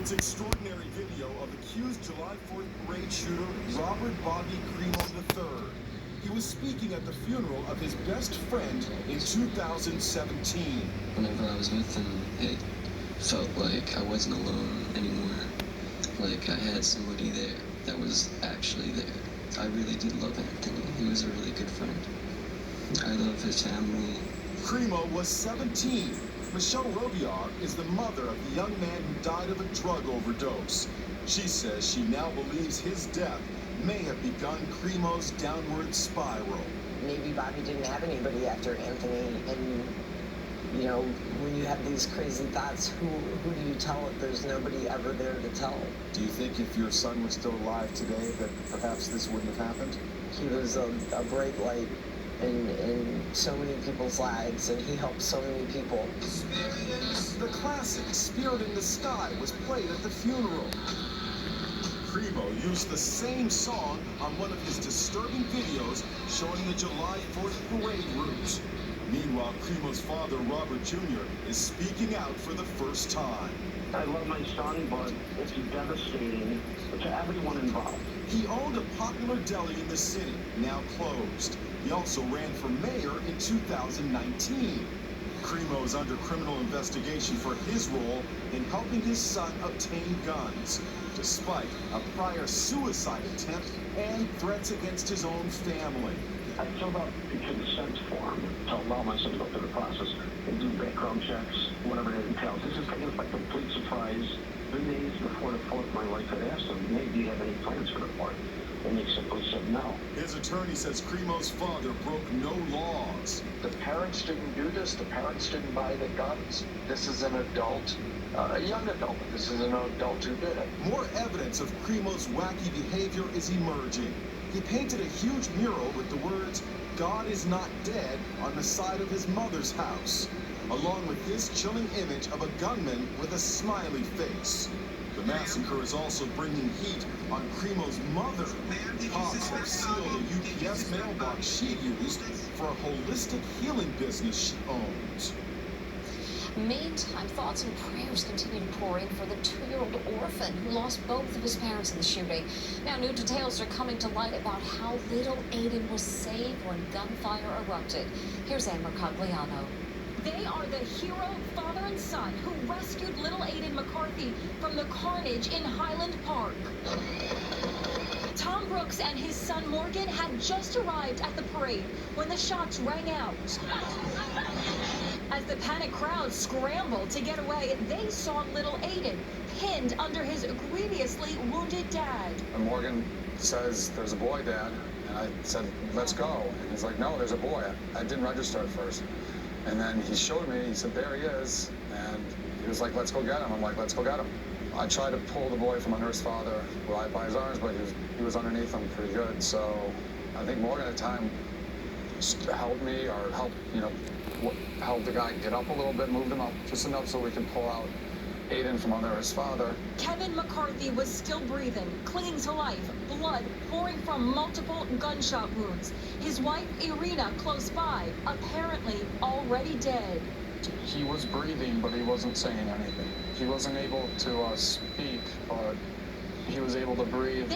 It's extraordinary video of accused July 4th parade shooter Robert Bobby Cremo III. He was speaking at the funeral of his best friend in 2017. Whenever I was with him, it felt like I wasn't alone anymore. Like I had somebody there that was actually there. I really did love Anthony. He was a really good friend. I love his family. Cremo was 17. Michelle Robillard is the mother of the young man who died of a drug overdose. She says she now believes his death may have begun Cremo's downward spiral. Maybe Bobby didn't have anybody after Anthony, and you know, when you have these crazy thoughts, who do you tell if there's nobody ever there to tell? Do you think if your son was still alive today that perhaps this wouldn't have happened? He was a bright light in so many people's lives, and he helped so many people. The classic Spirit in the Sky was played at the funeral. Cremo used the same song on one of his disturbing videos showing the July 4th parade route. Meanwhile, Cremo's father, Robert Jr., is speaking out for the first time. I love my son, but it's devastating to everyone involved. He owned a popular deli in the city, now closed. He also ran for mayor in 2019. Cremo is under criminal investigation for his role in helping his son obtain guns, despite a prior suicide attempt and threats against his own family. I filled out the consent form to allow my son to go through the process and do background checks, whatever it entails. This is taken as a complete surprise. 3 days before the 4th, my wife had asked him, hey, do you have any plans for the 4th? And he simply said no. His attorney says Cremo's father broke no laws. The parents didn't do this. The parents didn't buy the guns. This is an adult, a young adult. This is an adult who did it. More evidence of Cremo's wacky behavior is emerging. He painted a huge mural with the words, "God is not dead," on the side of his mother's house, along with this chilling image of a gunman with a smiley face. The massacre is also bringing heat on Cremo's mother. Cops have sealed a UPS mailbox she used for a holistic healing business she owns. Meantime, thoughts and prayers continue to pour in for the 2-year-old orphan who lost both of his parents in the shooting. Now, new details are coming to light about how little Aiden was saved when gunfire erupted. Here's Anne Mercogliano. They are the hero father and son who rescued little Aiden McCarthy from the carnage in Highland Park. Tom Brooks and his son Morgan had just arrived at the parade when the shots rang out. As the panicked crowd scrambled to get away, they saw little Aiden pinned under his grievously wounded dad. And Morgan says, "There's a boy, Dad." And I said, "Let's go." And he's like, "No, there's a boy." I didn't register at first. And then he showed me, he said, "There he is." And he was like, "Let's go get him." I'm like, "Let's go get him." I tried to pull the boy from under his father right by his arms, but he was underneath him pretty good. So I think Morgan at the time helped me, or helped the guy get up a little bit, moved him up just enough so we could pull out Aiden from under his father. Kevin McCarthy was still breathing, clinging to life, blood pouring from multiple gunshot wounds. His wife, Irina, close by, apparently already dead. He was breathing, but he wasn't saying anything. He wasn't able to speak, but he was able to breathe.